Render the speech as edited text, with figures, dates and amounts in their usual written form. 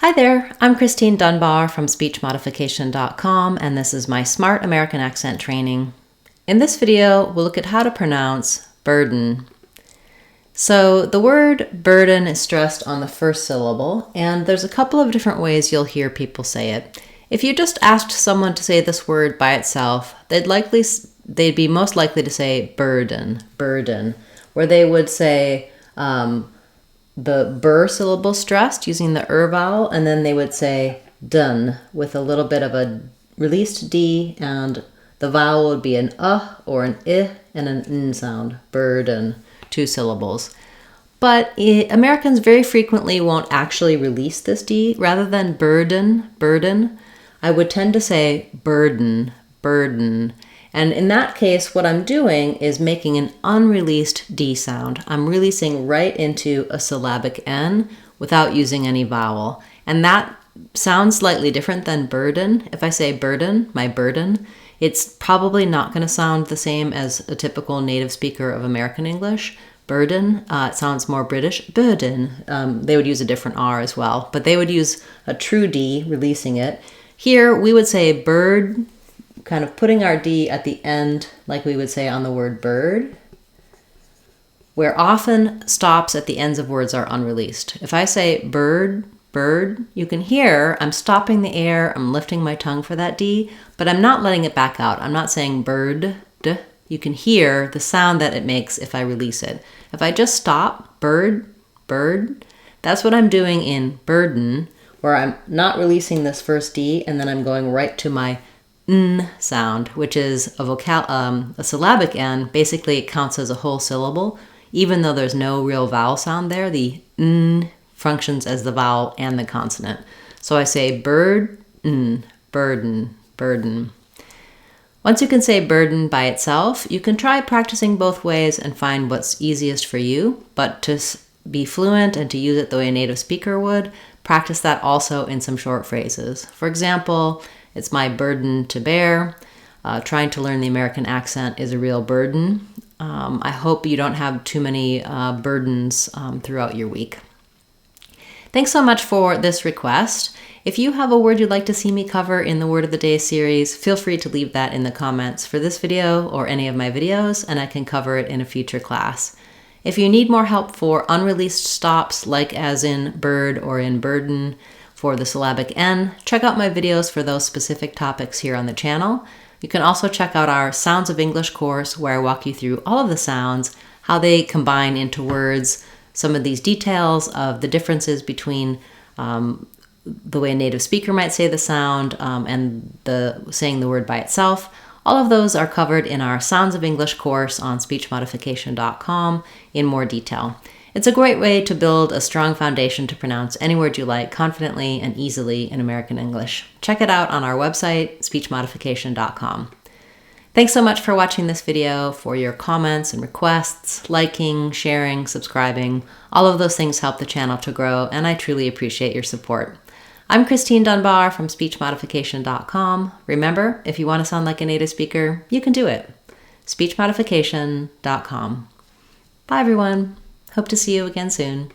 Hi there, I'm Christine Dunbar from SpeechModification.com, and this is my Smart American Accent training. In this video, we'll look at how to pronounce burden. So the word burden is stressed on the first syllable, and there's a couple of different ways you'll hear people say it. If you just asked someone to say this word by itself, they'd be most likely to say burden, where they would say the bur syllable stressed using the vowel, and then they would say done with a little bit of a released D, and the vowel would be an or an I and an N sound, burden, 2 syllables. But Americans very frequently won't actually release this D. Rather than burden, I would tend to say burden. And in that case, what I'm doing is making an unreleased D sound. I'm releasing right into a syllabic N without using any vowel. And that sounds slightly different than burden. If I say burden, my burden, it's probably not going to sound the same as a typical native speaker of American English. Burden, it sounds more British. Burden, they would use a different R as well, but they would use a true D, releasing it. Here, we would say bird, kind of putting our D at the end like we would say on the word bird, where often stops at the ends of words are unreleased. If I say bird, you can hear I'm stopping the air, I'm lifting my tongue for that D, but I'm not letting it back out. I'm not saying bird. You can hear the sound that it makes if I release it. If I just stop, bird, that's what I'm doing in burden, where I'm not releasing this first D and then I'm going right to my N sound, which is a syllabic N. Basically, it counts as a whole syllable. Even though there's no real vowel sound there, the N functions as the vowel and the consonant. So I say bird, N, burden. Once you can say burden by itself, you can try practicing both ways and find what's easiest for you. But to be fluent and to use it the way a native speaker would, practice that also in some short phrases. For example, it's my burden to bear. Trying to learn the American accent is a real burden. I hope you don't have too many burdens throughout your week. Thanks so much for this request. If you have a word you'd like to see me cover in the Word of the Day series, feel free to leave that in the comments for this video or any of my videos, and I can cover it in a future class. If you need more help for unreleased stops, like as in bird or in burden, for the syllabic N, check out my videos for those specific topics here on the channel. You can also check out our Sounds of English course, where I walk you through all of the sounds, how they combine into words, some of these details of the differences between the way a native speaker might say the sound and saying the word by itself. All of those are covered in our Sounds of English course on SpeechModification.com in more detail. It's a great way to build a strong foundation to pronounce any word you like confidently and easily in American English. Check it out on our website, SpeechModification.com. Thanks so much for watching this video. For your comments and requests, liking, sharing, subscribing, all of those things help the channel to grow, and I truly appreciate your support. I'm Christine Dunbar from SpeechModification.com. Remember, if you want to sound like a native speaker, you can do it. SpeechModification.com. Bye, everyone. Hope to see you again soon.